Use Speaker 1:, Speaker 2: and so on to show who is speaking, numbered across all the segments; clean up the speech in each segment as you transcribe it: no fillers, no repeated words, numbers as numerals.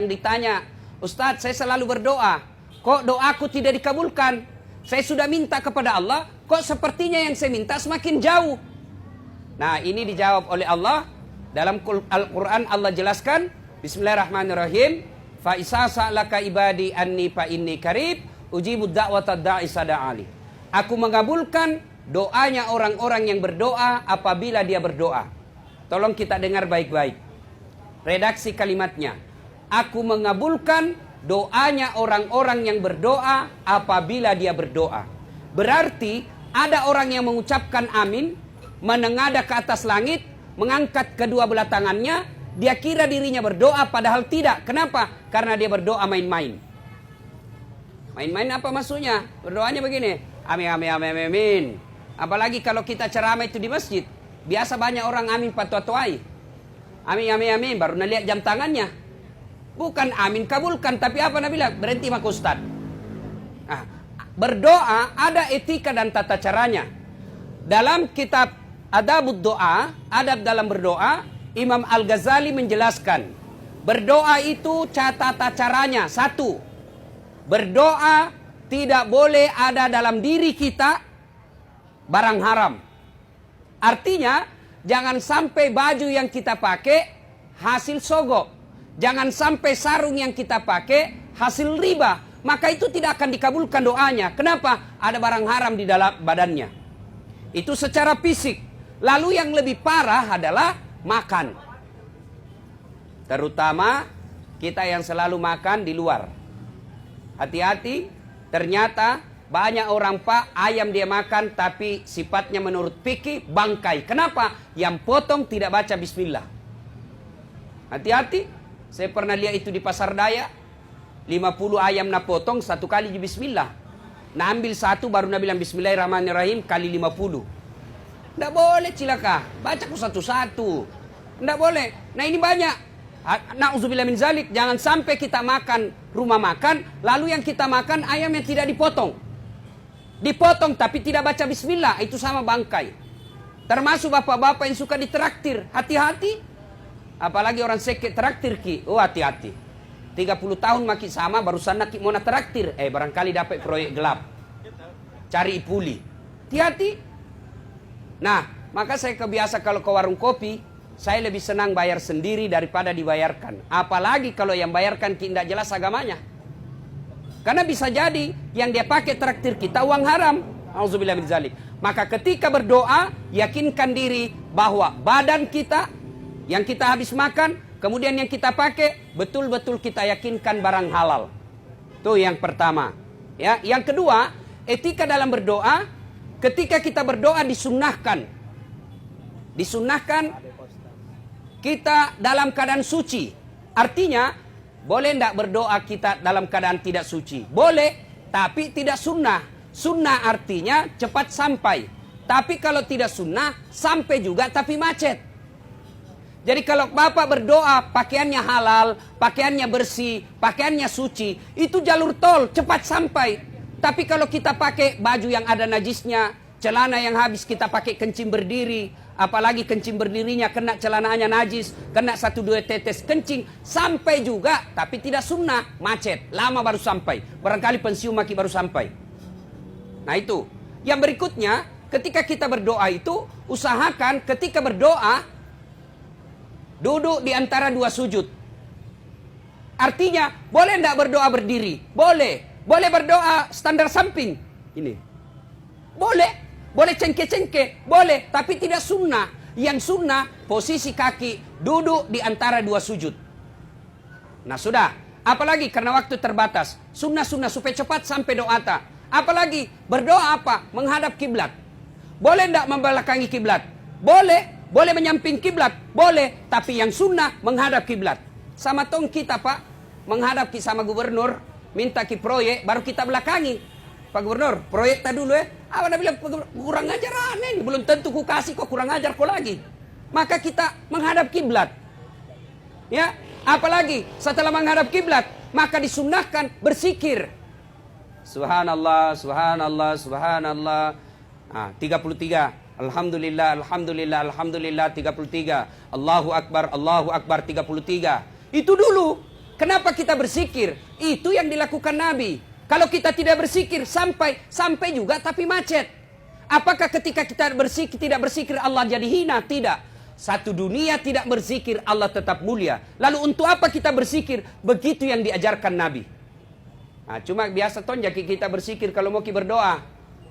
Speaker 1: Yang ditanya, Ustadz, saya selalu berdoa, kok doaku tidak dikabulkan? Saya sudah minta kepada Allah, kok sepertinya yang saya minta semakin jauh? Nah, ini dijawab oleh Allah. Dalam Al-Quran Allah jelaskan, Bismillahirrahmanirrahim, fa isa sa'laka ibadi anni fa inni qarib ujibud da'watad da'i sada'ali. Aku mengabulkan doanya orang-orang yang berdoa apabila dia berdoa. Tolong kita dengar baik-baik. Redaksi kalimatnya. Aku mengabulkan doanya orang-orang yang berdoa apabila dia berdoa. Berarti ada orang yang mengucapkan amin, menengadah ke atas langit, mengangkat kedua belah tangannya, dia kira dirinya berdoa padahal tidak. Kenapa? Karena dia berdoa main-main. Main-main apa maksudnya? Berdoanya begini, amin, amin, amin, amin. Apalagi kalau kita ceramah itu di masjid, biasa banyak orang amin patwa-twai. Amin, amin, amin, baru lihat jam tangannya. Bukan amin kabulkan, tapi apa Nabi bilang? Berhenti mak Ustaz. Nah, berdoa ada etika dan tata caranya. Dalam kitab Adabud Doa, adab dalam berdoa, Imam Al-Ghazali menjelaskan, berdoa itu tata caranya. Satu, berdoa tidak boleh ada dalam diri kita barang haram. Artinya, jangan sampai baju yang kita pakai hasil sogok. Jangan sampai sarung yang kita pakai hasil riba. Maka itu tidak akan dikabulkan doanya. Kenapa? Ada barang haram di dalam badannya. Itu secara fisik. Lalu yang lebih parah adalah makan. Terutama kita yang selalu makan di luar. Hati-hati, ternyata banyak orang Pak, ayam dia makan tapi sifatnya menurut fikih bangkai. Kenapa? Yang potong tidak baca bismillah. Hati-hati. Saya pernah lihat itu di Pasar Daya. 50 ayam na potong, satu kali di bismillah. Nah ambil satu baru na bilang bismillahirrahmanirrahim kali 50. Tidak boleh cilaka. Baca ku satu-satu. Tidak boleh. Nah ini banyak. Na'udzubillah min zalik. Jangan sampai kita makan rumah makan, lalu yang kita makan ayam yang tidak dipotong. Dipotong tapi tidak baca bismillah. Itu sama bangkai. Termasuk bapak-bapak yang suka ditraktir. Hati-hati. Apalagi orang sekek traktir ki. Oh hati-hati. 30 tahun maki sama barusan nak mau traktir. Barangkali dapat proyek gelap. Cari puli. Hati-hati. Nah, maka saya kebiasa kalau ke warung kopi, saya lebih senang bayar sendiri daripada dibayarkan. Apalagi kalau yang bayarkan tidak jelas agamanya. Karena bisa jadi yang dia pakai traktir kita uang haram. Auzubillah min zalik. Maka ketika berdoa, yakinkan diri bahwa badan kita yang kita habis makan, kemudian yang kita pakai, betul-betul kita yakinkan barang halal. Itu yang pertama. Ya, yang kedua, etika dalam berdoa, ketika kita berdoa disunnahkan. Disunnahkan kita dalam keadaan suci. Artinya, boleh tidak berdoa kita dalam keadaan tidak suci? Boleh, tapi tidak sunnah. Sunnah artinya cepat sampai. Tapi kalau tidak sunnah, sampai juga tapi macet. Jadi kalau Bapak berdoa, pakaiannya halal, pakaiannya bersih, pakaiannya suci, itu jalur tol, cepat sampai. Tapi kalau kita pakai baju yang ada najisnya, celana yang habis kita pakai kencing berdiri, apalagi kencing berdirinya kena celananya najis, kena 1-2 tetes kencing, sampai juga, tapi tidak sunnah, macet, lama baru sampai. Barangkali pensiun maki baru sampai. Nah itu. Yang berikutnya, ketika kita berdoa itu, usahakan ketika berdoa, duduk di antara dua sujud. Artinya, boleh tidak berdoa berdiri? Boleh. Boleh berdoa standar samping. Ini. Boleh. Boleh cengke-cengke. Boleh. Tapi tidak sunnah. Yang sunnah, posisi kaki duduk di antara dua sujud. Nah sudah. Apalagi karena waktu terbatas. Sunnah-sunnah supaya cepat sampai doa ta. Apalagi berdoa apa? Menghadap kiblat. Boleh tidak membelakangi kiblat? Boleh. Boleh menyamping kiblat, boleh, tapi yang sunnah menghadap kiblat. Sama tong kita Pak, menghadap sama gubernur, minta ki proyek, baru kita belakangi. Pak Gubernur, proyek tak dulu Apa dia bilang, kurang ajar aneh, belum tentu ku kasih kok kurang ajar kok lagi. Maka kita menghadap kiblat. Ya, apalagi setelah menghadap kiblat, maka disunnahkan bersikir. Subhanallah, subhanallah, subhanallah. 33. Alhamdulillah, alhamdulillah, alhamdulillah 33. Allahu Akbar 33. Itu dulu. Kenapa kita berzikir? Itu yang dilakukan Nabi. Kalau kita tidak berzikir sampai juga tapi macet. Apakah ketika kita berzikir tidak berzikir Allah jadi hina? Tidak. Satu dunia tidak berzikir Allah tetap mulia. Lalu untuk apa kita berzikir? Begitu yang diajarkan Nabi. Nah, cuma biasa tonjaki kita berzikir kalau mau berdoa.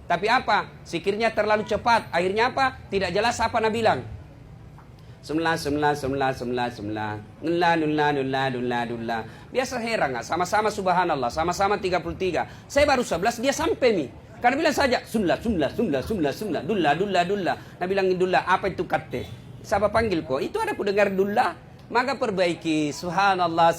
Speaker 1: Tapi apa? Zikirnya terlalu cepat. Akhirnya apa? Tidak jelas apa Nabi bilang. Semlah. Biasa heran nggak? Sama-sama subhanallah, sama-sama 33. Saya baru 11, dia sampai nih. Karena bilang saja, sunlah. Dullah. Nabi bilang, dullah, apa itu kate? Siapa panggil kok? Itu ada ku dengar dullah. Maka perbaiki. Subhanallah.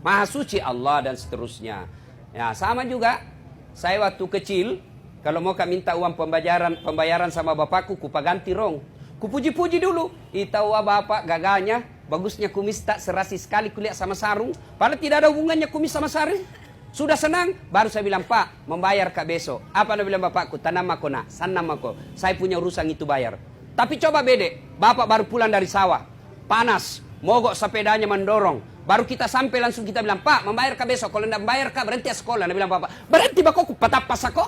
Speaker 1: Maha suci Allah dan seterusnya. Ya, sama juga. Saya waktu kecil, kalau mau minta uang pembayaran sama bapakku, ku paganti rong. Ku puji-puji dulu. Itawa bapak gaganya, bagusnya kumis tak serasi sekali kulihat sama sarung. Padahal tidak ada hubungannya kumis sama sarung. Sudah senang, baru saya bilang, Pak, membayar kak besok. Apa Nabi bilang bapakku? Tanam aku nak, sanam aku. Saya punya urusan itu bayar. Tapi coba bede, bapak baru pulang dari sawah. Panas, mogok sepedanya mendorong. Baru kita sampai langsung kita bilang, Pak, membayar kak besok. Kalau tidak membayar kak, berhenti ya sekolah. Nabi bilang, Bapak, berhenti bakok, patapas aku.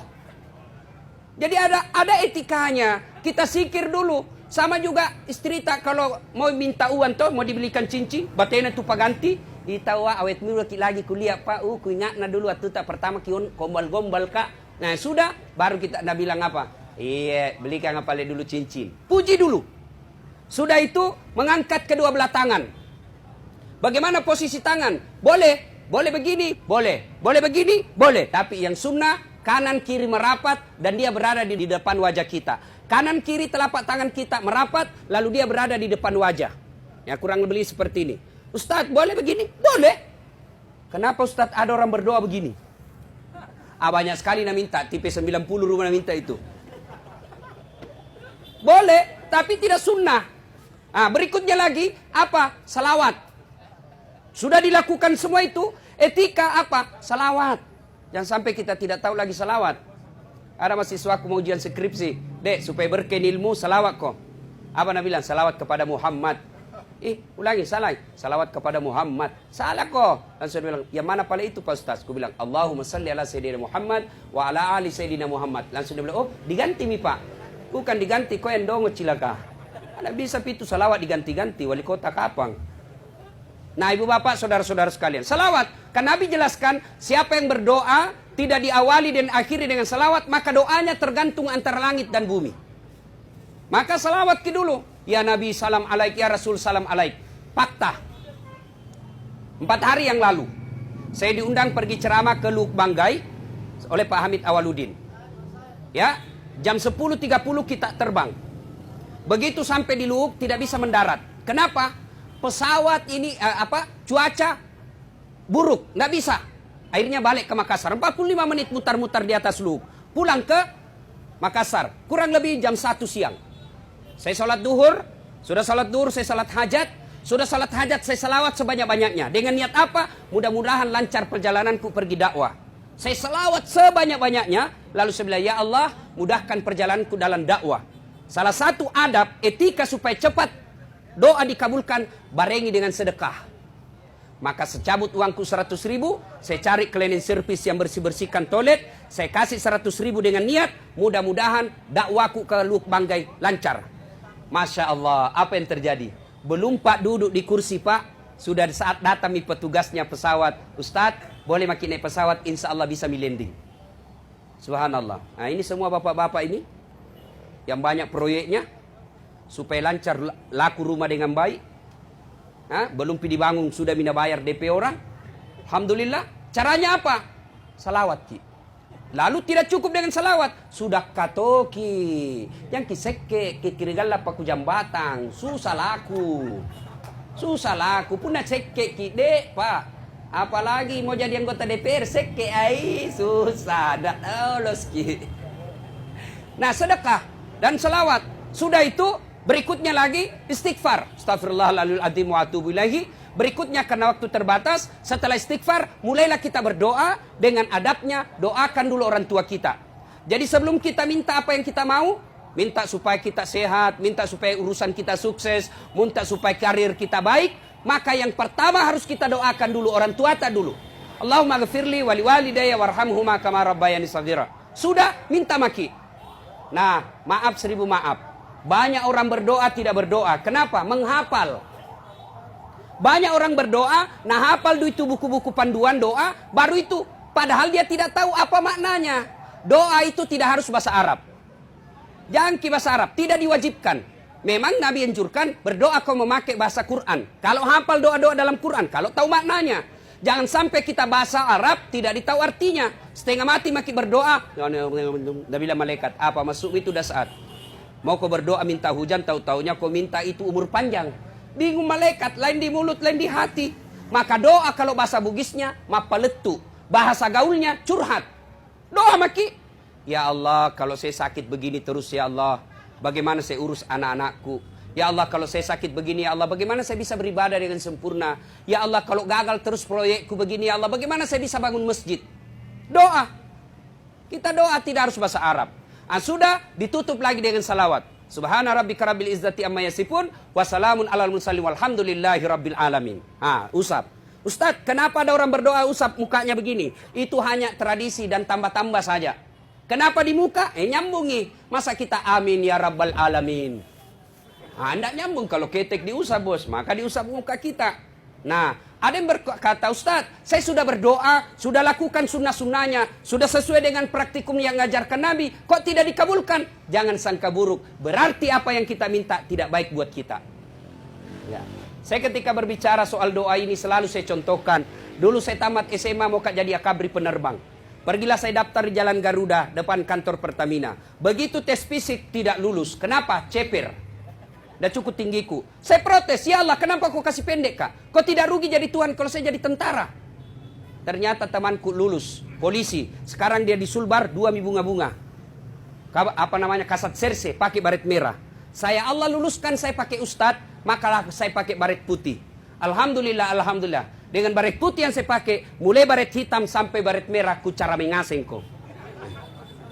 Speaker 1: Jadi ada etikanya. Kita sikir dulu. Sama juga istri tak kalau mau minta uang tuh, mau dibelikan cincin, batena tu paganti, itawa awet mulu lagi kuliah Pak, ku ingat na dulu waktu tak pertama kion gombal-gombal kak. Nah sudah, baru kita nak bilang apa? Iya, belikan apa dulu cincin. Puji dulu. Sudah itu mengangkat kedua belah tangan. Bagaimana posisi tangan? Boleh begini, boleh begini, boleh. Tapi yang sunnah kanan kiri merapat dan dia berada di depan wajah kita. Kanan kiri telapak tangan kita merapat, lalu dia berada di depan wajah. Ya kurang lebih seperti ini. Ustadz boleh begini? Boleh. Kenapa Ustadz ada orang berdoa begini? Banyak sekali nak minta, tipe 90 rumah nak minta itu. Boleh, tapi tidak sunnah. Berikutnya lagi, apa? Salawat. Sudah dilakukan semua itu, etika apa? Salawat. Jangan sampai kita tidak tahu lagi salawat. Ada mahasiswaku mau ujian skripsi. Dek, supaya berkah ilmu, salawat kok. Apa Nabi bilang? Salawat kepada Muhammad. Ulangi, salah. Salawat kepada Muhammad. Salah kok. Langsung dia bilang, yang mana pala itu Pak Ustaz? Aku bilang, Allahumma salli ala Sayyidina Muhammad wa ala ali Sayyidina Muhammad. Langsung dia bilang, oh diganti mi Pak. Bukan diganti, kau yang dongo cilaka. Ada bisa itu salawat diganti-ganti, wali kota Kapang. Nah ibu bapak, saudara-saudara sekalian. Salawat, kan Nabi jelaskan, siapa yang berdoa, tidak diawali dan akhiri dengan salawat, maka doanya tergantung antara langit dan bumi. Maka salawat ke dulu. Ya Nabi salam alaik, ya Rasul salam alaik. Fakta. 4 hari yang lalu, saya diundang pergi ceramah ke Luk Banggai oleh Pak Hamid Awaludin. Ya, jam 10.30 kita terbang. Begitu sampai di Luk, tidak bisa mendarat. Kenapa? Pesawat ini, cuaca buruk, nggak bisa. Akhirnya balik ke Makassar. 45 menit mutar-mutar di atas Luk. Pulang ke Makassar. Kurang lebih jam 1 siang. Saya salat duhur. Sudah salat duhur, saya salat hajat. Sudah salat hajat, saya salawat sebanyak-banyaknya. Dengan niat apa? Mudah-mudahan lancar perjalananku pergi dakwah. Saya salawat sebanyak-banyaknya. Lalu saya bilang, ya Allah, mudahkan perjalananku dalam dakwah. Salah satu adab, etika supaya cepat doa dikabulkan, barengi dengan sedekah. Maka secabut uangku 100.000, saya cari cleaning service yang bersih-bersihkan toilet, saya kasih 100.000 dengan niat, mudah-mudahan dakwaku ke Luk Banggai lancar. Masya Allah, apa yang terjadi? Belum Pak duduk di kursi Pak, sudah saat datang petugasnya pesawat. Ustadz, boleh makin naik pesawat, insya Allah bisa landing. Subhanallah. Nah ini semua bapak-bapak ini, yang banyak proyeknya, supaya lancar laku rumah dengan baik. Belum dibangun sudah mina bayar DP orang. Alhamdulillah. Caranya apa? Salawat ki. Lalu tidak cukup dengan salawat, sudah katoki. Yang kiseke kikirigala paku jambatan. Susah laku. Puna seke ki dek Pak. Apalagi mau jadi anggota DPR seke ai susah. Dak lolos ki. Nah sedekah dan salawat. Sudah itu berikutnya lagi istighfar. Astagfirullahaladzim wa atubu ilaihi. Berikutnya karena waktu terbatas, setelah istighfar mulailah kita berdoa dengan adabnya, doakan dulu orang tua kita. Jadi sebelum kita minta apa yang kita mau, minta supaya kita sehat, minta supaya urusan kita sukses, minta supaya karir kita baik, maka yang pertama harus kita doakan dulu orang tua kita dulu. Allahumma ghafirli wali walidayya warhamhuma kama rabbayani shaghira. Sudah, minta maki. Nah, maaf 1000 maaf. Banyak orang berdoa tidak berdoa. Kenapa? Menghafal. Banyak orang berdoa, nah hafal itu buku-buku panduan doa, baru itu. Padahal dia tidak tahu apa maknanya. Doa itu tidak harus bahasa Arab. Jangan ke bahasa Arab, tidak diwajibkan. Memang Nabi anjurkan berdoa kau memakai bahasa Quran. Kalau hafal doa-doa dalam Quran, kalau tahu maknanya. Jangan sampai kita bahasa Arab tidak ditahu artinya. Setengah mati maki berdoa. Dah bilang malaikat, apa masuk itu dah saat. Mau kau berdoa minta hujan, tahu-taunya kau minta itu umur panjang. Bingung malaikat, lain di mulut, lain di hati. Maka doa kalau bahasa Bugisnya, mapaletu. Bahasa gaulnya, curhat. Doa maki. Ya Allah, kalau saya sakit begini terus ya Allah. Bagaimana saya urus anak-anakku? Ya Allah, kalau saya sakit begini, ya Allah, bagaimana saya bisa beribadah dengan sempurna? Ya Allah, kalau gagal terus proyekku begini, ya Allah, bagaimana saya bisa bangun masjid? Doa. Kita doa tidak harus bahasa Arab. Sudah, ditutup lagi dengan salawat. Subhana rabbika rabbil izzati amma yasifun, wa salamun alal mursalin walhamdulillahi rabbil alamin. Usap. Ustadz, kenapa ada orang berdoa usap mukanya begini? Itu hanya tradisi dan tambah-tambah saja. Kenapa di muka? Nyambungi. Masa kita amin ya rabbal alamin? Tidak nyambung kalau ketek diusap bos, maka diusap muka kita. Nah, ada yang berkata, Ustadz, saya sudah berdoa, sudah lakukan sunnah-sunnahnya, sudah sesuai dengan praktikum yang ngajarkan Nabi, kok tidak dikabulkan? Jangan sangka buruk, berarti apa yang kita minta tidak baik buat kita. Ya. Saya ketika berbicara soal doa ini selalu saya contohkan. Dulu saya tamat SMA mau jadi akabri penerbang. Pergilah saya daftar di Jalan Garuda, depan kantor Pertamina. Begitu tes fisik tidak lulus. Kenapa? Ceper. Dah cukup tinggiku. Saya protes, ya Allah kenapa kau kasih pendek kak? Kau tidak rugi jadi Tuhan kalau saya jadi tentara. Ternyata temanku lulus, polisi. Sekarang dia di Sulbar 2 bunga-bunga. Apa namanya, kasat serse, pakai baret merah. Saya Allah luluskan saya pakai ustadz, maka saya pakai baret putih. Alhamdulillah, alhamdulillah. Dengan baret putih yang saya pakai, mulai baret hitam sampai baret merah, ku cara mengasing kau.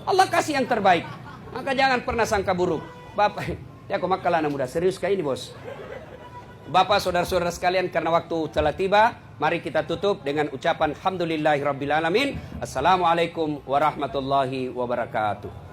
Speaker 1: Allah kasih yang terbaik. Maka jangan pernah sangka buruk. Bapak... Ya kok makalah anak muda, serius kayak ini bos. Bapak saudara-saudara sekalian, karena waktu telah tiba, mari kita tutup dengan ucapan Alhamdulillahirrabbilalamin. Assalamualaikum warahmatullahi wabarakatuh.